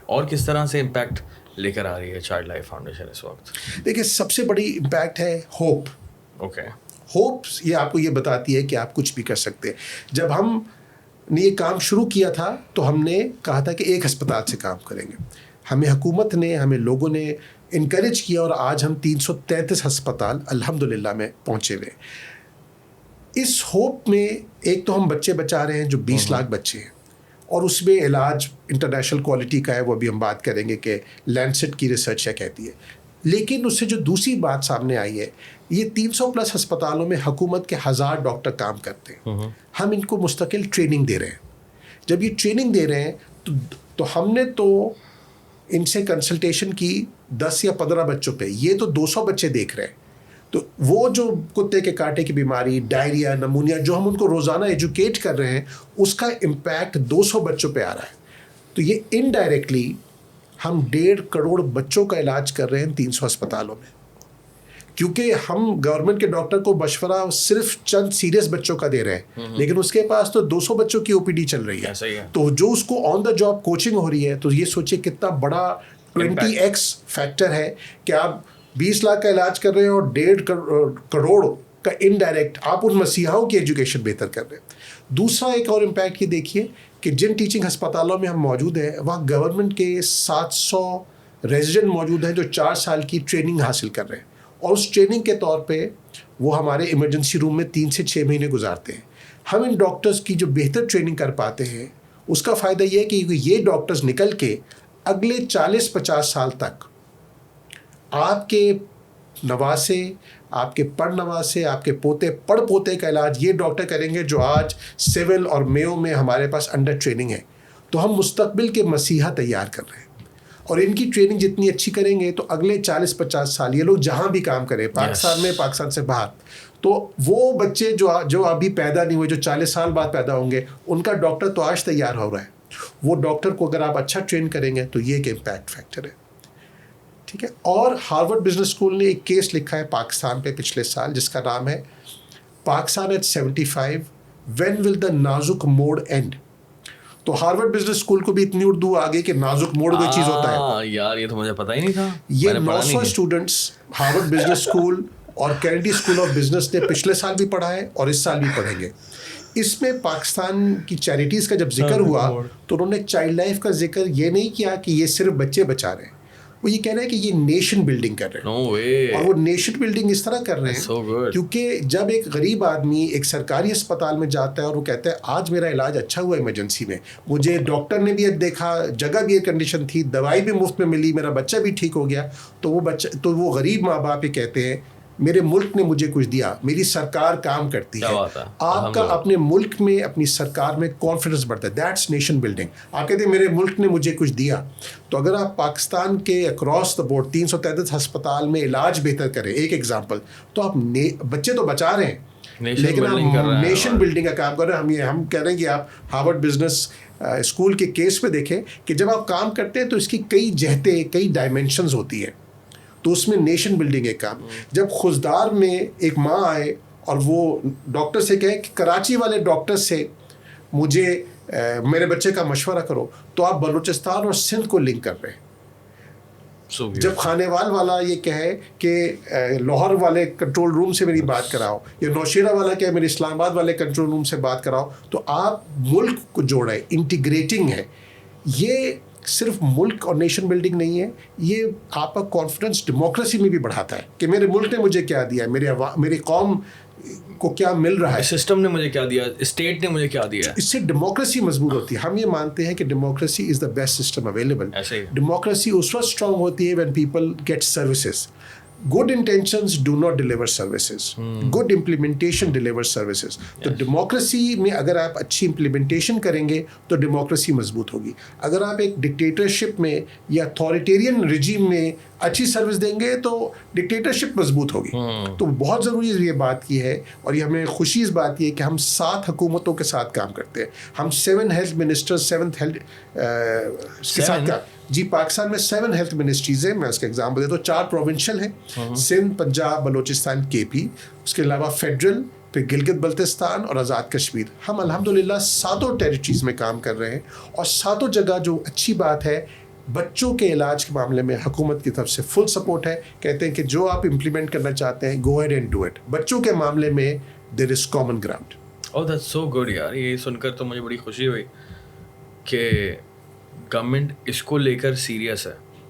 اور کس طرح سے امپیکٹ لے کر آ رہی ہے چائلڈ لائف فاؤنڈیشن اس وقت؟ دیکھیے سب سے بڑی امپیکٹ ہے ہوپ. اوکے. ہوپ یہ آپ کو یہ بتاتی ہے کہ آپ کچھ بھی کر سکتے ہیں. جب ہم نے یہ کام شروع کیا تھا تو ہم نے کہا تھا کہ ایک ہسپتال سے کام کریں گے. ہمیں حکومت نے, ہمیں لوگوں نے انکریج کیا اور آج ہم 333 ہسپتال الحمدللہ میں پہنچے ہوئے. اس ہوپ میں ایک تو ہم بچے بچا رہے ہیں جو 20 لاکھ بچے ہیں, اور اس میں علاج انٹرنیشنل کوالٹی کا ہے, وہ بھی ہم بات کریں گے کہ لینسٹ کی ریسرچ کیا کہتی ہے. لیکن اس سے جو دوسری بات سامنے آئی ہے, یہ 300+ ہسپتالوں میں حکومت کے 1000 ڈاکٹر کام کرتے ہیں. ہم ان کو مستقل ٹریننگ دے رہے ہیں. جب یہ ٹریننگ دے رہے ہیں تو ہم نے تو ان سے کنسلٹیشن کی 10 یا 15 بچوں پہ, یہ تو 200 بچے دیکھ رہے ہیں. تو وہ جو کتے کے کانٹے کی بیماری, ڈائریا, نمونیا, جو ہم ان کو روزانہ ایجوکیٹ کر رہے ہیں, اس کا امپیکٹ 200 بچوں پہ آ رہا ہے. تو یہ انڈائریکٹلی ہم 1.5 کروڑ بچوں کا علاج کر رہے ہیں 300 ہسپتالوں میں. کیونکہ ہم گورنمنٹ کے ڈاکٹر کو مشورہ صرف چند سیریس بچوں کا دے رہے ہیں, لیکن اس کے پاس تو 200 بچوں کی OPD چل رہی ہے. تو جو اس کو آن دا جاب کوچنگ ہو رہی ہے, تو یہ سوچے کتنا بڑا 20x فیکٹر ہے کہ آپ 20 لاکھ کا علاج کر رہے ہیں اور 1.5 کروڑ کا انڈائریکٹ آپ ان مسیحاؤں کی ایجوکیشن بہتر کر رہے ہیں. دوسرا ایک اور امپیکٹ یہ دیکھیے کہ جن ٹیچنگ ہسپتالوں میں ہم موجود ہیں وہاں گورنمنٹ کے 700 ریزیڈنٹ موجود ہیں جو 4 سال کی ٹریننگ حاصل کر رہے ہیں, اور اس ٹریننگ کے طور پہ وہ ہمارے ایمرجنسی روم میں 3 سے 6 مہینے گزارتے ہیں. ہم ان ڈاکٹرز کی جو بہتر ٹریننگ کر پاتے ہیں, اس کا فائدہ یہ ہے کہ یہ ڈاکٹرز نکل کے اگلے 40-50 سال تک آپ کے نواسے, آپ کے پڑ نواسے, آپ کے پوتے پڑ پوتے کا علاج یہ ڈاکٹر کریں گے جو آج سول اور میو میں ہمارے پاس انڈر ٹریننگ ہے. تو ہم مستقبل کے مسیحا تیار کر رہے ہیں, اور ان کی ٹریننگ جتنی اچھی کریں گے تو اگلے 40-50 سال یہ لوگ جہاں بھی کام کریں, پاکستان میں, پاکستان سے باہر, تو وہ بچے جو ابھی پیدا نہیں ہوئے, جو 40 سال بعد پیدا ہوں گے, ان کا ڈاکٹر تو آج تیار ہو رہا ہے. وہ ڈاکٹر کو اگر آپ اچھا ٹرین کریں گے تو یہ ایک امپیکٹ فیکٹر ہے. ٹھیک ہے. اور ہارورڈ بزنس اسکول نے ایک کیس لکھا ہے پاکستان پہ پچھلے سال جس کا نام ہے پاکستان ایٹ 75 وین ول دا نازک موڑ اینڈ. تو ہارورڈ بزنس اسکول کو بھی اتنی اردو آ گئی کہ نازک موڑ کوئی چیز ہوتا ہے. یار یہ تو مجھے پتہ ہی نہیں تھا. یہ 900 اسٹوڈنٹس ہارورڈ بزنس اسکول اور کینیڈی اسکول آف بزنس نے پچھلے سال بھی پڑھا ہے اور اس سال بھی پڑھیں گے. اس میں پاکستان کی چیریٹیز کا جب ذکر ہوا تو انہوں نے چائلڈ لائف کا ذکر یہ نہیں کیا کہ یہ صرف بچے بچا رہے ہیں, وہ یہ کہہ رہے ہیں کہ یہ نیشن بلڈنگ کر رہے ہیں. اور وہ نیشن بلڈنگ اس طرح کر رہے ہیں کیونکہ جب ایک غریب آدمی ایک سرکاری اسپتال میں جاتا ہے اور وہ کہتا ہے آج میرا علاج اچھا ہوا ایمرجنسی میں, مجھے ڈاکٹر نے بھی دیکھا, جگہ بھی ایک کنڈیشن تھی, دوائی بھی مفت میں ملی, میرا بچہ بھی ٹھیک ہو گیا, تو وہ غریب ماں باپ یہ کہتے ہیں میرے ملک نے مجھے کچھ دیا, میری سرکار کام کرتی ہے. آپ کا اپنے ملک میں اپنی سرکار میں کانفیڈنس بڑھتا ہے, دیٹس نیشن بلڈنگ. آپ کہتے ہیں میرے ملک نے مجھے کچھ دیا. تو اگر آپ پاکستان کے اکراس دا بورڈ 333 ہسپتال میں علاج بہتر کریں, ایک ایگزامپل, تو آپ بچے تو بچا رہے ہیں لیکن آپ نیشن بلڈنگ کا کام کر رہے ہیں. ہم کہہ رہے ہیں کہ آپ ہارورڈ بزنس اسکول کے کیس میں دیکھیں کہ جب آپ کام کرتے ہیں تو اس کی کئی جہتیں, کئی ڈائمینشنز ہوتی ہیں, تو اس میں نیشن بلڈنگ ایک کام. جب خزدار میں ایک ماں آئے اور وہ ڈاکٹر سے کہے کہ کراچی والے ڈاکٹر سے مجھے میرے بچے کا مشورہ کرو, تو آپ بلوچستان اور سندھ کو لنک کر رہے ہیں. جب خانیوال والا یہ کہے کہ لاہور والے کنٹرول روم سے میری بات کراؤ, یا نوشیرہ والا کہے میرے اسلام آباد والے کنٹرول روم سے بات کراؤ, تو آپ ملک کو جوڑے, انٹیگریٹنگ ہے. یہ صرف ملک اور نیشن بلڈنگ نہیں ہے, یہ آپ کا کانفیڈنس ڈیموکریسی میں بھی بڑھاتا ہے کہ میرے ملک نے مجھے کیا دیا ہے, میری قوم کو کیا مل رہا ہے, سسٹم نے مجھے کیا دیا, اسٹیٹ نے مجھے کیا دیا. اس سے ڈیموکریسی مضبوط ہوتی ہے. ہم یہ مانتے ہیں کہ democracy is the best system available. Democracy اس وقت اسٹرانگ ہوتی ہے when people get services. Good intentions do not deliver services. Good implementation delivers services. تو ڈیموکریسی میں اگر آپ اچھی امپلیمنٹیشن کریں گے تو ڈیموکریسی مضبوط ہوگی. اگر آپ ایک ڈکٹیٹرشپ میں یا اتھارٹیرین رجیم میں اچھی سروس دیں گے تو ڈکٹیٹرشپ مضبوط ہوگی. تو بہت ضروری یہ بات کی ہے, اور یہ ہمیں خوشی اس بات کی ہے کہ ہم 7 حکومتوں کے ساتھ کام کرتے ہیں. ہم 7 ہیلتھ منسٹر 7 ہیلتھ کے ساتھ کام. جی, پاکستان میں 7 ہیلتھ منسٹریز ہیں. میں اس کا ایگزامپل دیتا ہوں. 4 پروونشل ہیں, سندھ, پنجاب, بلوچستان, KP. اس کے علاوہ فیڈرل, پھر گلگت بلتستان اور آزاد کشمیر. ہم الحمدللہ 7 ٹیریٹریز میں کام کر رہے ہیں, اور 7 جگہ جو اچھی بات ہے بچوں کے علاج کے معاملے میں حکومت کی طرف سے فل سپورٹ ہے. کہتے ہیں کہ جو آپ امپلیمنٹ کرنا چاہتے ہیں go ahead and do it. بچوں کے معاملے میں there is common ground. Oh, that's so good یار. یہ سن کر تو مجھے بڑی خوشی ہوئی کہ گورنمنٹ اس کو لے کر سیریس ہے.